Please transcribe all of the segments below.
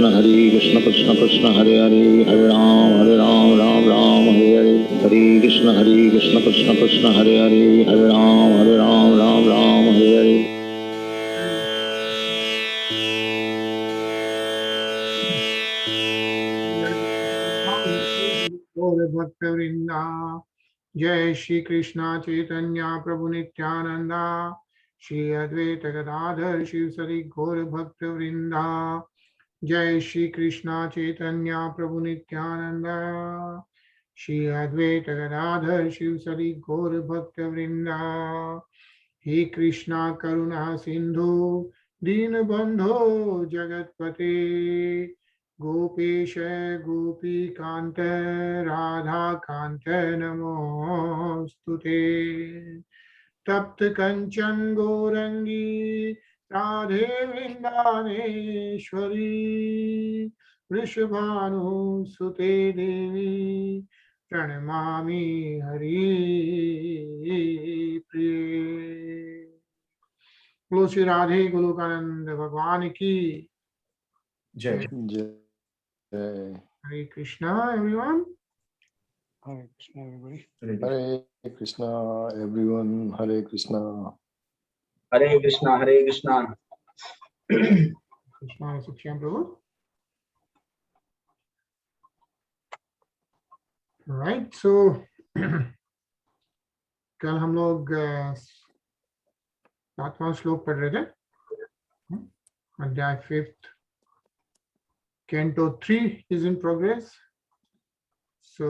Hare Krishna Krishna Krishna Hare Hare Hare Ram Ram Ram Hare Hare Hare Krishna Krishna Krishna Hare Hare Hare Ram Ram Hare Hare. जय श्री कृष्णा चैतन्य प्रभु नित्यानंदा श्री अद्वैत गदाधर शिव सरी गौर भक्त वृंदा। जय श्री कृष्णा चैतन्य प्रभु नित्यानंदा श्री अद्वैत गदाधर शिव सरी गौर भक्त वृंदा। हे कृष्णा करुणा सिंधु दीन बंधो जगतपते गोपेश गोपी कांत राधा कांत नमोस्तुते। तप्त कंचन गौरंगी राधे वृंदावनेश्वरी वृषभानुसुते देवी प्रणमामि हरि प्रिय। बोलो श्री राधे गोलोकानंद भगवान की जय जय Hare Krishna everyone. Hare Krishna everybody. Hare Krishna everyone. Hare Krishna. Hare Krishna, Hare Krishna. Krishna Sachchidananda Prabhu. Right, so कल हम लोग 7वां श्लोक पढ़ रहे थे, अध्याय 5th, Canto 3 is in progress. So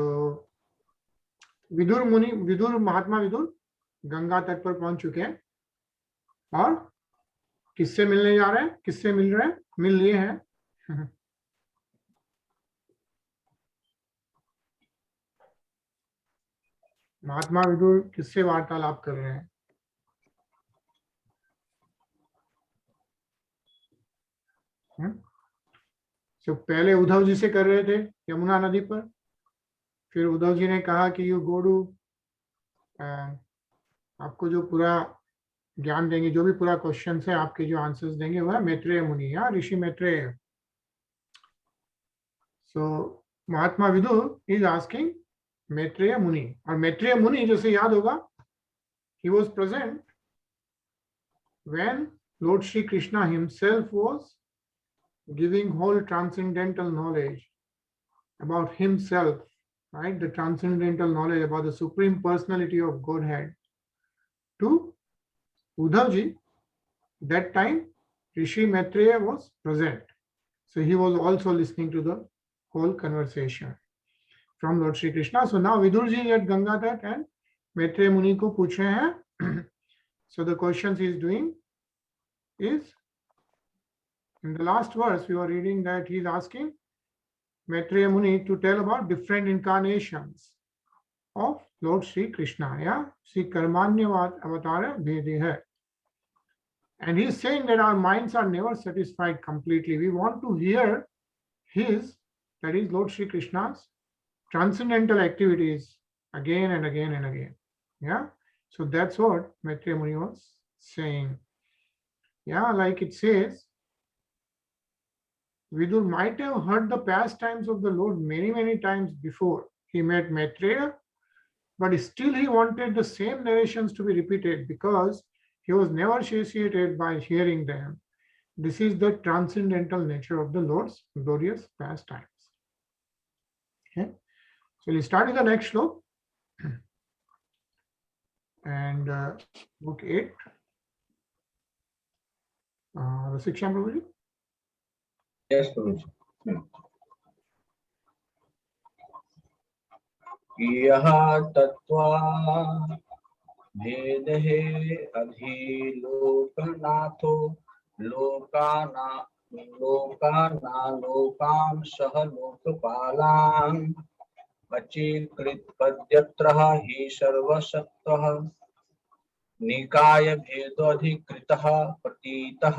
Vidur महात्मा विदुर गंगा तट पर पहुंच चुके हैं और किससे मिलने जा रहे हैं, किससे मिल रहे हैं, मिल लिए हैं महात्मा विदुर किससे वार्तालाप कर रहे हैं? तो पहले उद्धव जी से कर रहे थे यमुना नदी पर, फिर उद्धव जी ने कहा कि यू गो टू, आपको जो पूरा ज्ञान देंगे, जो भी पूरा क्वेश्चन है आपके जो आंसर्स देंगे वह मैत्रेय मुनि या ऋषि मैत्रेय। सो महात्मा विदुर इज आस्किंग मैत्रेय मुनि, और मैत्रेय मुनि जैसे याद होगा, he was present when Lord Shri Krishna himself was giving whole transcendental knowledge about himself, right? The transcendental knowledge about the Supreme Personality of Godhead to Uddhav ji. That time Rishi Maitreya was present, so he was also listening to the whole conversation from Lord Shri Krishna. So now Vidur ji at Ganga Tat and Maitreya Muni ko पूछ रहे हैं. So the questions he is doing is, in the last verse we were reading that he is asking Maitreya Muni to tell about different incarnations of Lord Shri Krishna, yeah, Sri Karmanya Avatara Bhedeh. And he is saying that our minds are never satisfied completely. We want to hear his, that is Lord Shri Krishna's transcendental activities again and again and again. Yeah, so that's what Maitreya Muni was saying. Yeah, like it says, Vidur might have heard the pastimes of the Lord many times before he met Maitreya, but still he wanted the same narrations to be repeated because he was never satiated by hearing them. This is the transcendental nature of the Lord's glorious pastimes. Okay, so we'll start with the next slok. And book 8. Rasikshan Prabhuji. Yes, Prabhuji. यह तत्वा भेदः अधिलोकनाथो लोकांशः लोकपालान् अचीकृत्पद्यत्रः हि सर्वसत्त्वः निकाय भेदोऽधिकृतः प्रतीतः.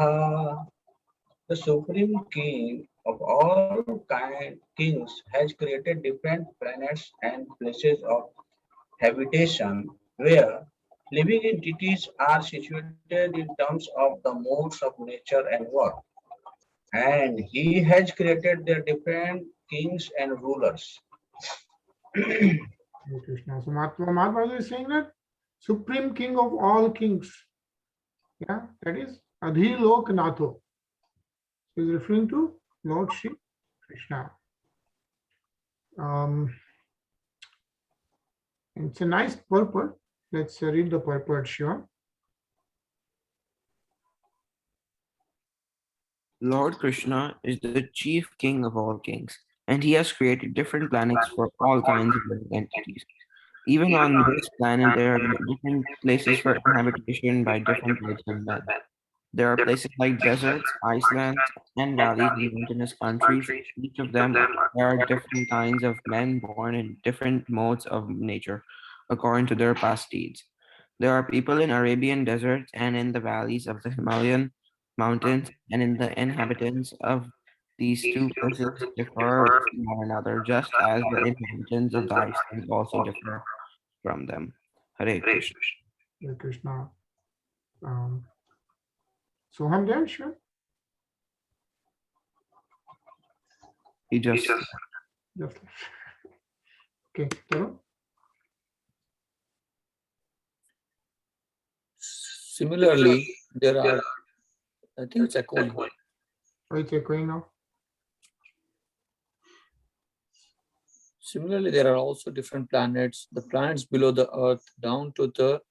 The Supreme King of all kings has created different planets and places of habitation where living entities are situated in terms of the modes of nature and work. and he has created their different kings and rulers. Hare Krishna. So Mahatma is saying that Supreme King of all kings, yeah, that is Adhiloknatho. He is referring to Lord Shri Krishna. It's a nice purport. Let's read the purport, Shiva. Lord Krishna is the chief king of all kings, and he has created different planets for all kinds of living entities. Even on this planet, there are different places for inhabitation by different types of men. There are places like deserts, icelands, and valleys in mountainous countries. Each of them, there are different kinds of men born in different modes of nature, according to their past deeds. There are people in Arabian deserts and in the valleys of the Himalayan mountains, and in the inhabitants of these two places differ from one another, just as the inhabitants of the Iceland also differ from them. Hare Krishna. Hare Krishna. Soham there, Shiva? He just Just okay. Tarun? Similarly, there are, I think it's echoing. Oh, it's echoing now. Similarly, there are also different planets. The planets below the Earth down to the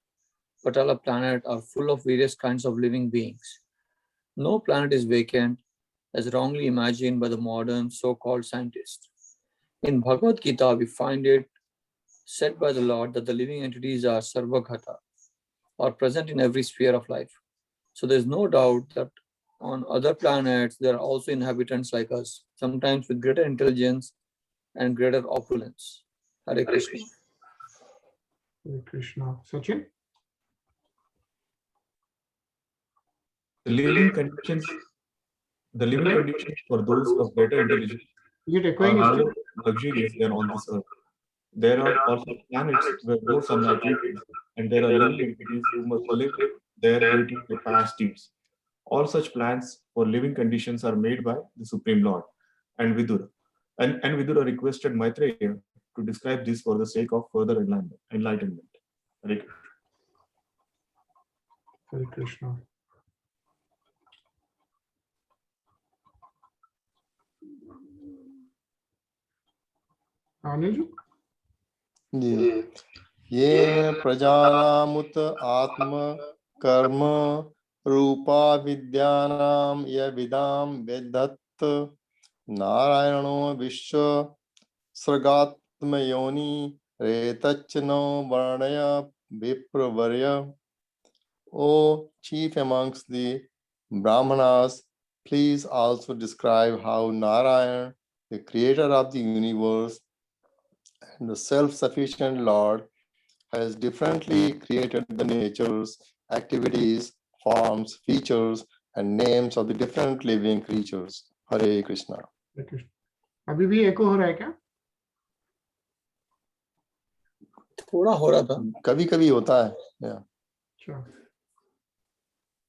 Patala planet are full of various kinds of living beings. No planet is vacant, as wrongly imagined by the modern so-called scientists. In Bhagavad Gita, we find it said by the Lord that the living entities are sarvagata, or present in every sphere of life. So there's no doubt that on other planets, there are also inhabitants like us, sometimes with greater intelligence and greater opulence. Hare Krishna. Hare Krishna. Sachin? The living conditions for those of better intelligence Is it are echoing still? more luxurious than on this earth. There are also planets where no sunlight reaches, and there are living entities who must live there waiting for past deeds. All such plans for living conditions are made by the Supreme Lord and Vidura. And Vidura requested Maitreya to describe this for the sake of further enlightenment. Hare Krishna. Hare Krishna. Anil? जी येन प्रजानामुत आत्म कर्म रूपा विद्यानाम यविदाम वेदत्त नारायणो विश्व सर्गात्मयोनि रेतच्च no वर्णय विप्रवर्य. O chief amongst the Brahmanas, please also describe how Narayan, the creator of the universe and the self-sufficient Lord, has differently created the natures, activities, forms, features, and names of the different living creatures. Hare Krishna. Hare Krishna. अभी भी एको हो रहा है क्या? थोड़ा हो रहा था. कभी कभी होता है. Yeah. अच्छा.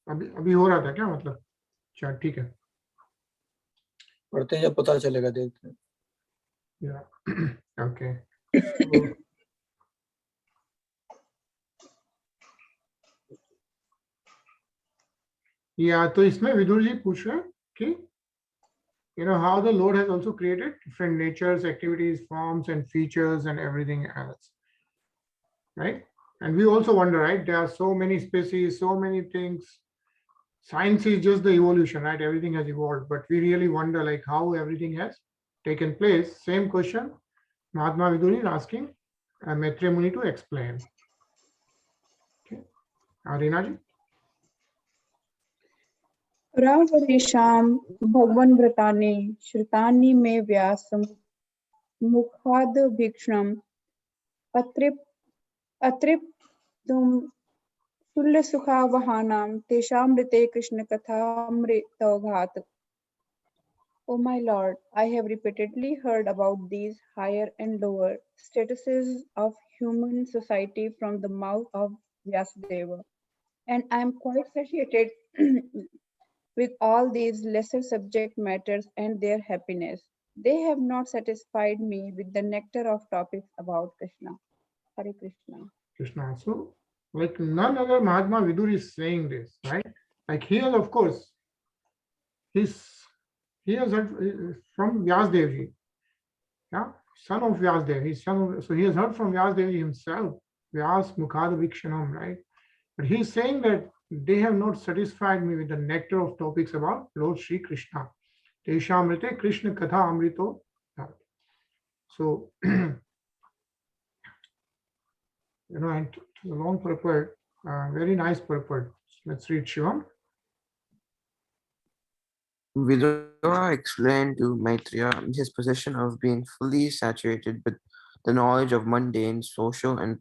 अभी हो रहा था क्या मतलब? अच्छा ठीक है. पढ़ते हैं जब पता चलेगा, देखते हैं. Yeah. Okay. So, yeah, तो इसमें विदुर जी पूछ रहे हैं कि how the Lord has also created different natures, activities, forms, and features, and everything else, right? And we also wonder, right? There are so many species, so many things. Science is just the evolution, right? Everything has evolved, but we really wonder, like, how everything has taken place. Same question Mahatma Viduri is asking Maitreya Muni to explain. Okay, Reena ji. रावरेशाम भगवन व्रतानि श्रुतानि मे व्यासम मुखाद भीक्षणम अतृप्तुम तुल्य सुखावहानाम तेषामृते Krishna कथामृतौघात. O my Lord, I have repeatedly heard about these higher and lower statuses of human society from the mouth of Vyasadeva, and I am quite satiated with all these lesser subject matters and their happiness. They have not satisfied me with the nectar of topics about Krishna. Hare Krishna. Krishna. So, like none other Mahatma Vidur is saying this, right? Like he has, of course, he has heard from Vyasdev, yeah, son of Vyasdev. He's son of, so he has heard from Vyasdev himself, Vyas Mukhad Vikshanam, right? But he's saying that they have not satisfied me with the nectar of topics about Lord Sri Krishna. Teshamrite Krishna Katha Amrito. So, and it's a long purport, very nice purport. Let's read Shivam. Vidura explained to Maitreya his position of being fully saturated with the knowledge of mundane, social, and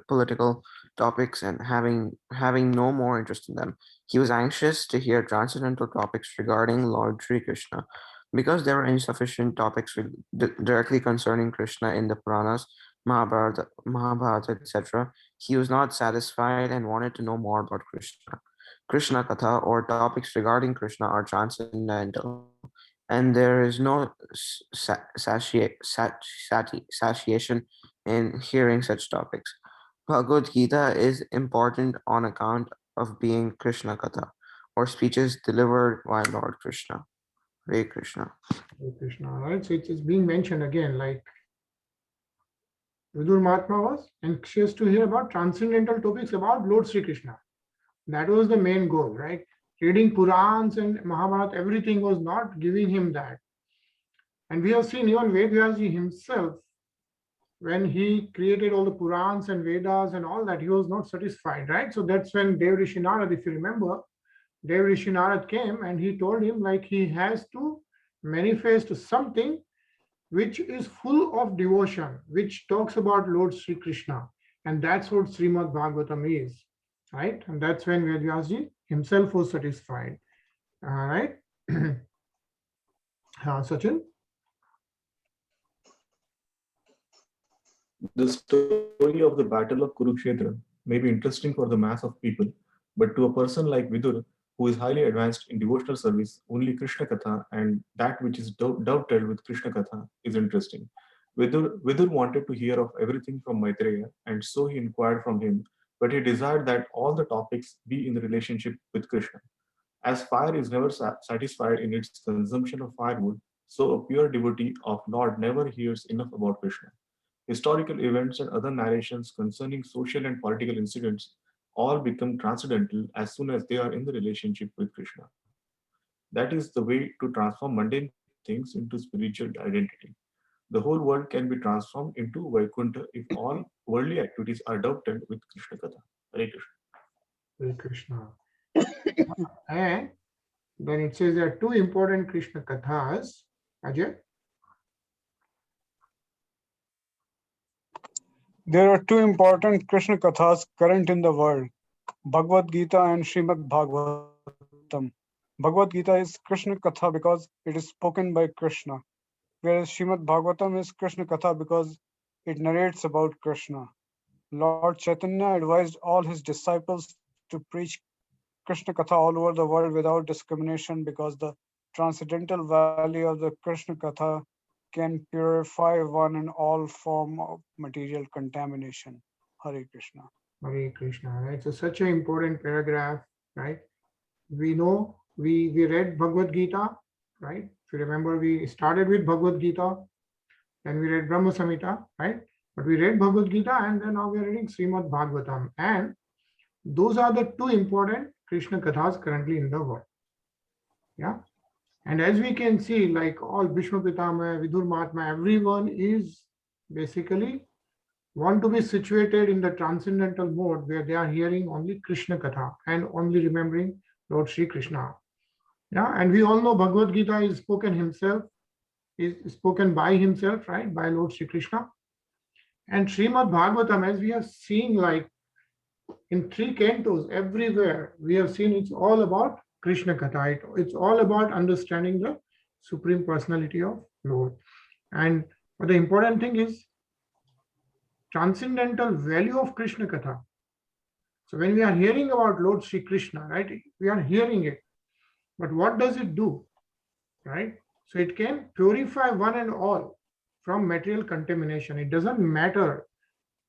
political topics and having no more interest in them. He was anxious to hear transcendental topics regarding Lord Sri Krishna. Because there were insufficient topics directly concerning Krishna in the Puranas, Mahabharata, etc., he was not satisfied and wanted to know more about Krishna. Krishna Katha or topics regarding Krishna are transcendental, and there is no satiation in hearing such topics. Bhagavad Gita is important on account of being Krishna Katha, or speeches delivered by Lord Krishna. Hare Krishna. Hare Krishna, right? So it is being mentioned again, like Vidur Mahatma was anxious to hear about transcendental topics about Lord Sri Krishna. That was the main goal, right? Reading Purans and Mahabharata, everything was not giving him that. And we have seen even Vedvyaji himself, when he created all the Purans and Vedas and all that, he was not satisfied, right? So that's when Dev Rishi Narad, if you remember, Dev Rishi Narad came and he told him like he has to manifest something which is full of devotion, which talks about Lord Sri Krishna. And that's what Srimad Bhagavatam is, right? And that's when Vedvyaji himself was satisfied, right? Sachin? The story of the Battle of Kurukshetra may be interesting for the mass of people, but to a person like Vidur, who is highly advanced in devotional service, only Krishna Katha and that which is dovetailed with Krishna Katha is interesting. Vidur wanted to hear of everything from Maitreya, and so he inquired from him, but he desired that all the topics be in the relationship with Krishna. As fire is never satisfied in its consumption of firewood, so a pure devotee of Lord never hears enough about Krishna. Historical events and other narrations concerning social and political incidents all become transcendental as soon as they are in the relationship with Krishna. That is the way to transform mundane things into spiritual identity. The whole world can be transformed into Vaikuntha if all worldly activities are dovetailed with Krishna Katha. Hare Krishna. Hare Krishna. And then it says there are two important Krishna Kathas. Ajay? There are two important Krishna Kathas current in the world, Bhagavad Gita and Srimad Bhagavatam. Bhagavad Gita is Krishna Katha because it is spoken by Krishna, whereas Srimad Bhagavatam is Krishna Katha because it narrates about Krishna. Lord Chaitanya advised all his disciples to preach Krishna Katha all over the world without discrimination because the transcendental value of the Krishna Katha can purify one in all form of material contamination. Hare Krishna. Hare Krishna, right? So such an important paragraph, right? We know, we read Bhagavad Gita, right? If you remember, we started with Bhagavad Gita, then we read Brahma Samhita, right? But we read Bhagavad Gita and then now we are reading Srimad Bhagavatam. And those are the two important Krishna Kathas currently in the world. Yeah. And as we can see, like all Bhishma Pitama, Vidur Mahatma, everyone is basically want to be situated in the transcendental mode where they are hearing only Krishna Katha and only remembering Lord Sri Krishna. Yeah, and we all know Bhagavad Gita is spoken by himself, right, by Lord Sri Krishna. And Srimad Bhagavatam, as we have seen, like in 3 cantos, everywhere we have seen it's all about Krishna Katha. It's all about understanding the Supreme Personality of Lord. And but the important thing is transcendental value of Krishna Katha. So when we are hearing about Lord Sri Krishna, right, we are hearing it. But what does it do? Right? So it can purify one and all from material contamination. It doesn't matter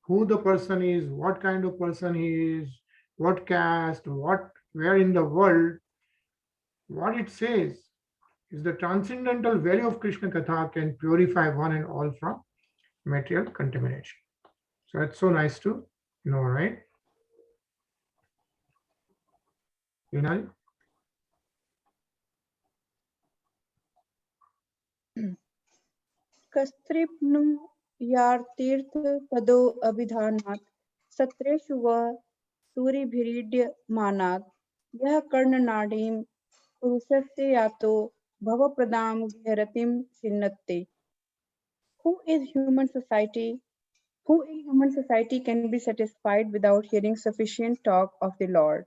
who the person is, what kind of person he is, what caste, where in the world. What it says is the transcendental value of Krishna Katha can purify one and all from material contamination. So that's so nice to know, right? Vinay? कस्त्रिप्नु यार तीर्थ पदो अभिधानात् सत्रेषु व सूरिभिरीड्यमानात् यः कर्णनाडीं पुरुषस्य यातो भवप्रदां गहरतिं छिन्नत्ते. Who is human society? Who in human society can be satisfied without hearing sufficient talk of the Lord?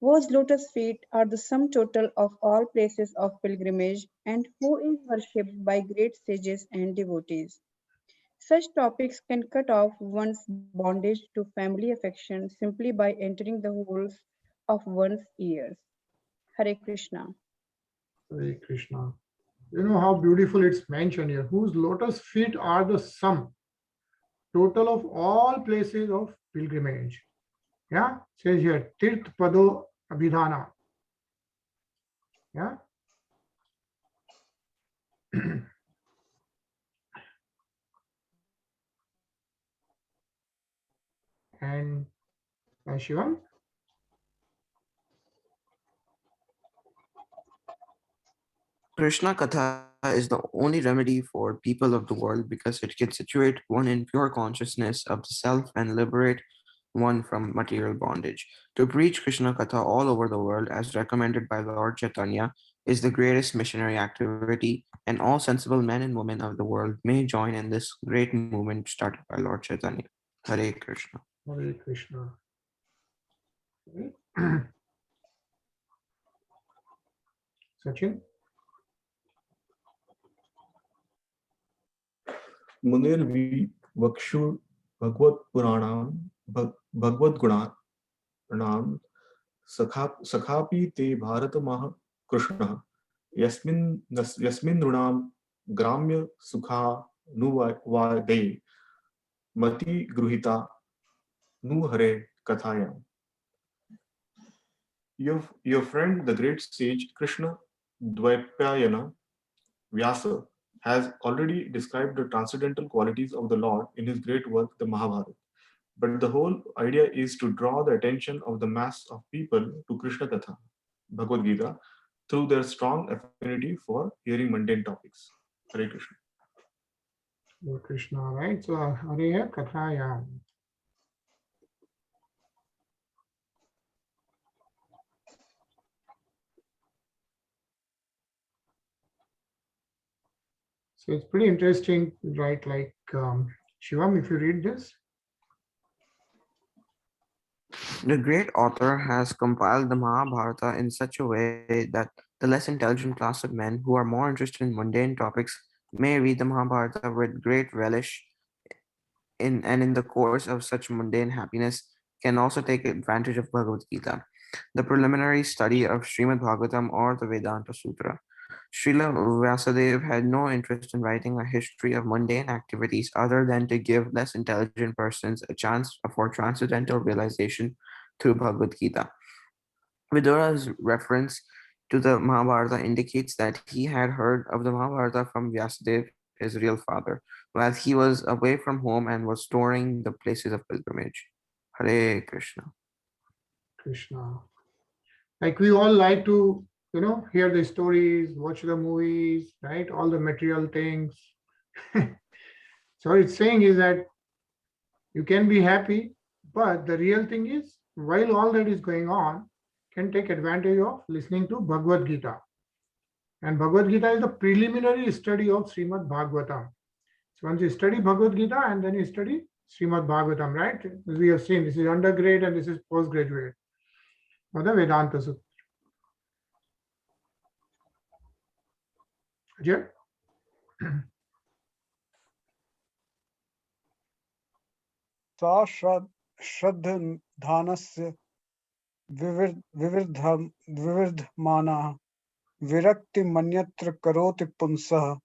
Whose lotus feet are the sum total of all places of pilgrimage, and who is worshipped by great sages and devotees. Such topics can cut off one's bondage to family affection simply by entering the holes of one's ears. Hare Krishna. Hare Krishna. You know how beautiful it's mentioned here. Whose lotus feet are the sum total of all places of pilgrimage. Yeah, says here, Tirth Pado Abhidhana. Yeah. And Shivam? Krishna Katha is the only remedy for people of the world because it can situate one in pure consciousness of the self and liberate one from material bondage. To preach Krishna Katha all over the world, as recommended by Lord Chaitanya, is the greatest missionary activity, and all sensible men and women of the world may join in this great movement started by Lord Chaitanya. Hare Krishna. Hare Krishna. Sachin? Munir vi vakshur Bhagavad Puranam Bhagavad Gunam Sakhapi te Bharata Maha Krishna Yasmin Runam Gramya Sukha Nuvade Mati Gruhita Nu Hare Kathayam. Your friend, the great sage Krishna Dvaipayana Vyasa, has already described the transcendental qualities of the Lord in his great work, the Mahabharata. But the whole idea is to draw the attention of the mass of people to Krishna Katha, Bhagavad Gita, through their strong affinity for hearing mundane topics. Hare Krishna. Hare Krishna, right? So Hare Kathayam. So it's pretty interesting, right? Like Shivam, if you read this. The great author has compiled the Mahabharata in such a way that the less intelligent class of men who are more interested in mundane topics may read the Mahabharata with great relish in the course of such mundane happiness can also take advantage of Bhagavad Gita, the preliminary study of Srimad Bhagavatam or the Vedanta Sutra. Srila Vyasadeva had no interest in writing a history of mundane activities other than to give less intelligent persons a chance for transcendental realization through Bhagavad Gita. Vidura's reference to the Mahabharata indicates that he had heard of the Mahabharata from Vyasadeva, his real father, while he was away from home and was touring the places of pilgrimage. Hare Krishna. Krishna. Like we all like to, hear the stories, watch the movies, right? All the material things. So what it's saying is that you can be happy, but the real thing is, while all that is going on, can take advantage of listening to Bhagavad Gita. And Bhagavad Gita is the preliminary study of Srimad Bhagavatam. So once you study Bhagavad Gita and then you study Srimad Bhagavatam, right? As we have seen, this is undergrad and this is postgraduate for the Vedanta Sutra. Yeah. सा श्रद्धानस्य विविधमाना virakti manyatra karoti punsah,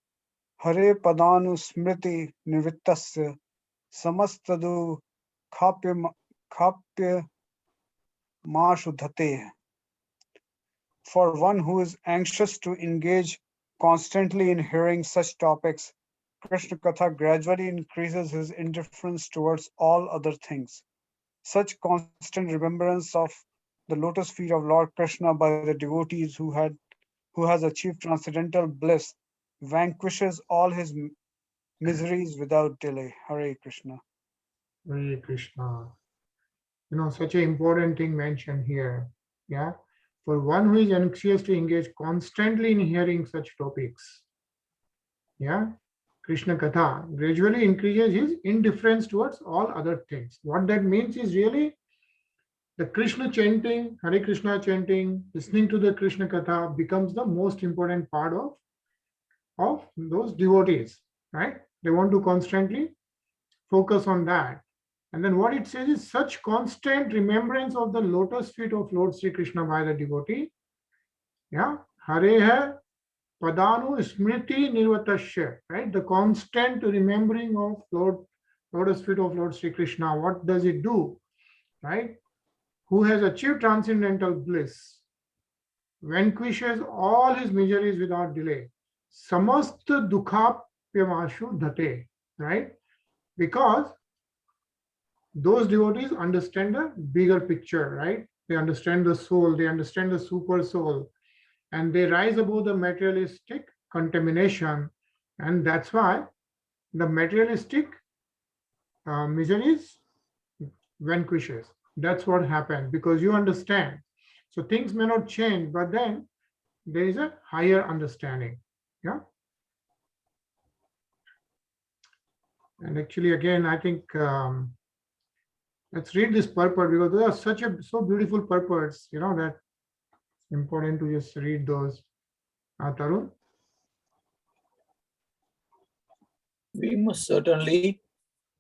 Hare padanu smriti nivittasya, samastadu khapya mashudhate. For one who is anxious to engage constantly in hearing such topics, Krishna Katha gradually increases his indifference towards all other things. Such constant remembrance of the lotus feet of Lord Krishna by the devotees who has achieved transcendental bliss vanquishes all his miseries without delay. Hare Krishna. Hare Krishna. Such an important thing mentioned here. Yeah. For one who is anxious to engage constantly in hearing such topics, yeah, Krishna Katha gradually increases his indifference towards all other things. What that means is really the Krishna chanting, Hare Krishna chanting, listening to the Krishna Katha becomes the most important part of those devotees, right? They want to constantly focus on that. And then what it says is such constant remembrance of the lotus feet of Lord Sri Krishna by the devotee. Yeah. Hare Padanu Smriti Nirvatasya, right? The constant remembering of lotus feet of Lord Sri Krishna. What does it do? Right? Who has achieved transcendental bliss, vanquishes all his miseries without delay. Samasta Dukhapyamashu Dhate, right? Because those devotees understand the bigger picture, right? They understand the soul, they understand the super soul, and they rise above the materialistic contamination. And that's why the materialistic miseries vanquishes. That's what happens because you understand. So things may not change, but then there is a higher understanding. Yeah. And actually, again, I think let's read this purport because those are so beautiful purports, that it's important to just read those. Tarun? We must certainly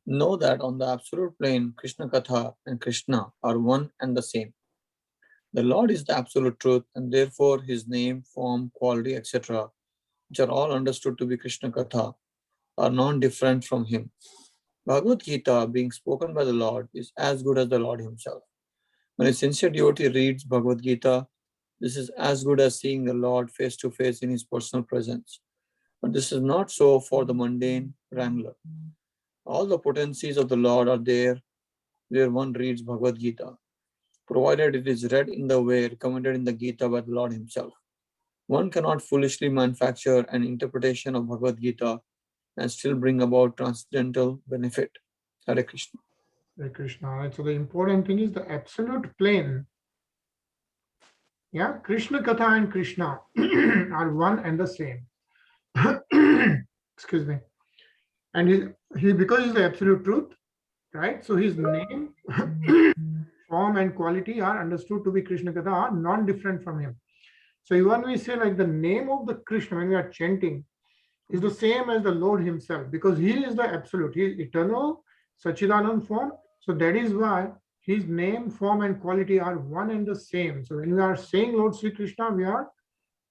know that on the absolute plane, Krishna Katha and Krishna are one and the same. The Lord is the absolute truth, and therefore his name, form, quality, etc., which are all understood to be Krishna Katha, are non-different from him. Bhagavad Gita, being spoken by the Lord, is as good as the Lord himself. When a sincere devotee reads Bhagavad Gita, this is as good as seeing the Lord face to face in his personal presence. But this is not so for the mundane wrangler. All the potencies of the Lord are there where one reads Bhagavad Gita, provided it is read in the way recommended in the Gita by the Lord himself. One cannot foolishly manufacture an interpretation of Bhagavad Gita and still bring about transcendental benefit. Hare Krishna. Hare Krishna. Right? So the important thing is the absolute plane. Yeah, Krishna Katha and Krishna are one and the same. Excuse me. And he because he's the absolute truth, right? So his name, form, and quality are understood to be Krishna Katha are non-different from him. So even we say like the name of the Krishna when we are chanting is the same as the Lord himself because he is the absolute. He is eternal, Sachidanand form. So that is why his name, form, and quality are one and the same. So when we are saying Lord Sri Krishna, we are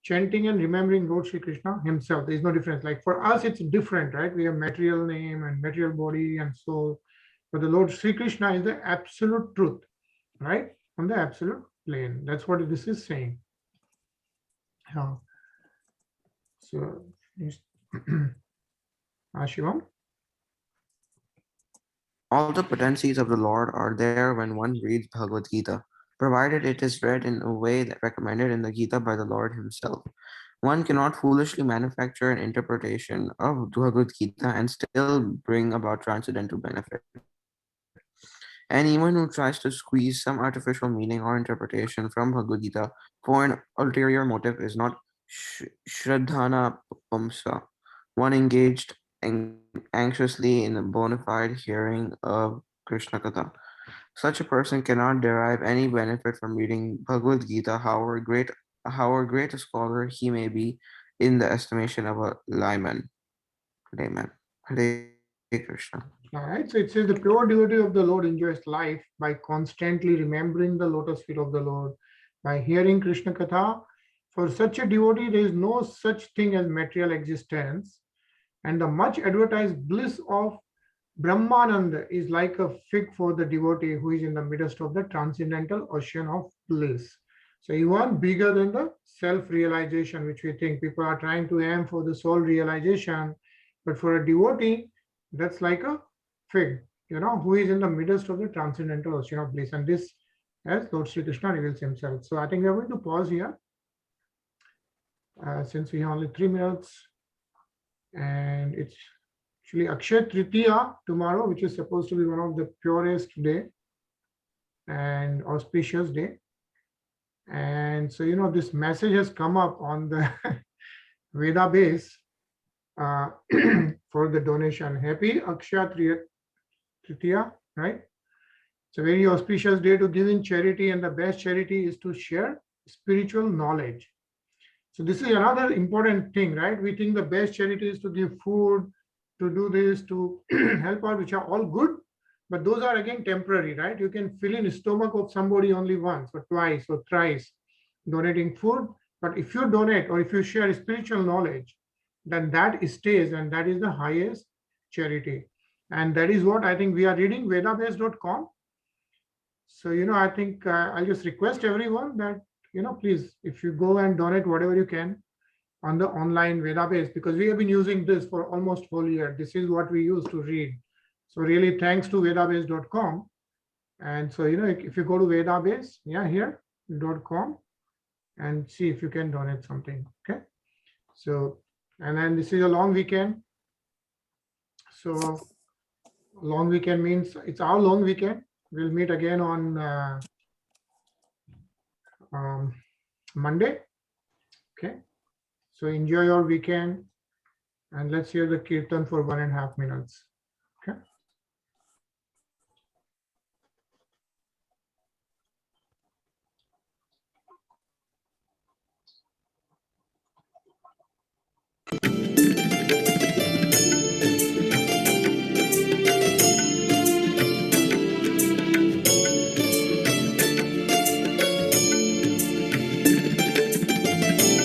chanting and remembering Lord Sri Krishna himself. There is no difference. Like for us, it's different, right? We have material name and material body and soul. But the Lord Sri Krishna is the absolute truth, right? On the absolute plane. That's what this is saying. Yeah. So, Shivam? All the potencies of the Lord are there when one reads Bhagavad Gita, provided it is read in a way that recommended in the Gita by the Lord himself. One cannot foolishly manufacture an interpretation of Bhagavad Gita and still bring about transcendental benefit. Anyone who tries to squeeze some artificial meaning or interpretation from Bhagavad Gita for an ulterior motive is not Shraddhana Pumsa, one engaged anxiously in a bona fide hearing of Krishna Katha. Such a person cannot derive any benefit from reading Bhagavad Gita, however great a scholar he may be in the estimation of a layman. Hare Krishna. All right. So it says the pure devotee of the Lord enjoys life by constantly remembering the lotus feet of the Lord, by hearing Krishna Katha, For such a devotee, there is no such thing as material existence, and the much advertised bliss of Brahmananda is like a fig for the devotee who is in the midst of the transcendental ocean of bliss. So even bigger than the self-realization, which we think people are trying to aim for the soul realization, but for a devotee, that's like a fig, who is in the midst of the transcendental ocean of bliss. And this, as Lord Sri Krishna reveals himself. So I think we are going to pause here, since we have only 3 minutes, and it's actually Akshay Tritiya tomorrow, which is supposed to be one of the purest day and auspicious day. And so, this message has come up on the Veda base for the donation. Happy Akshay Tritiya, right? It's a very auspicious day to give in charity, and the best charity is to share spiritual knowledge. So this is another important thing, right? We think the best charity is to give food, to do this, to help out, which are all good, but those are again temporary, right? You can fill in the stomach of somebody only once or twice or thrice, donating food. But if you donate or if you share spiritual knowledge, then that stays, and that is the highest charity. And that is what I think we are reading vedabase.com. So, I think I'll just request everyone that, please, if you go and donate whatever you can on the online Vedabase, because we have been using this for almost whole year. This is what we use to read. So really thanks to vedabase.com. And so, if you go to Vedabase, here.com, and see if you can donate something. Okay. So, and then this is a long weekend. So long weekend means it's our long weekend. We'll meet again on Monday. Okay. So enjoy your weekend, and let's hear the kirtan for 1.5 minutes. Okay.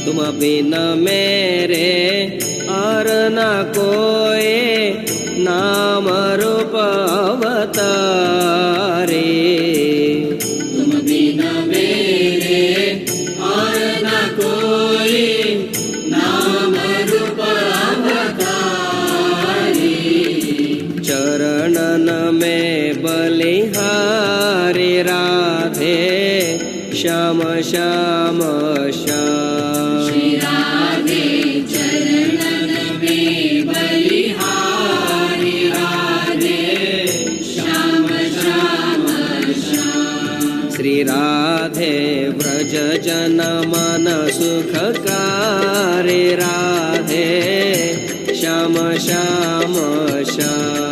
तुम बिना मेरे और न कोई नाम रूप अवतारे। तुम बिना मेरे और न कोई नाम रूप अवतारे। चरणन में बलिहारी राधे श्याम श्याम श्याम। श्री राधे चरणन में बलिहारी राधे श्याम श्याम श्याम। श्री राधे व्रज जन मन सुखकारी राधे श्याम श्याम श्याम।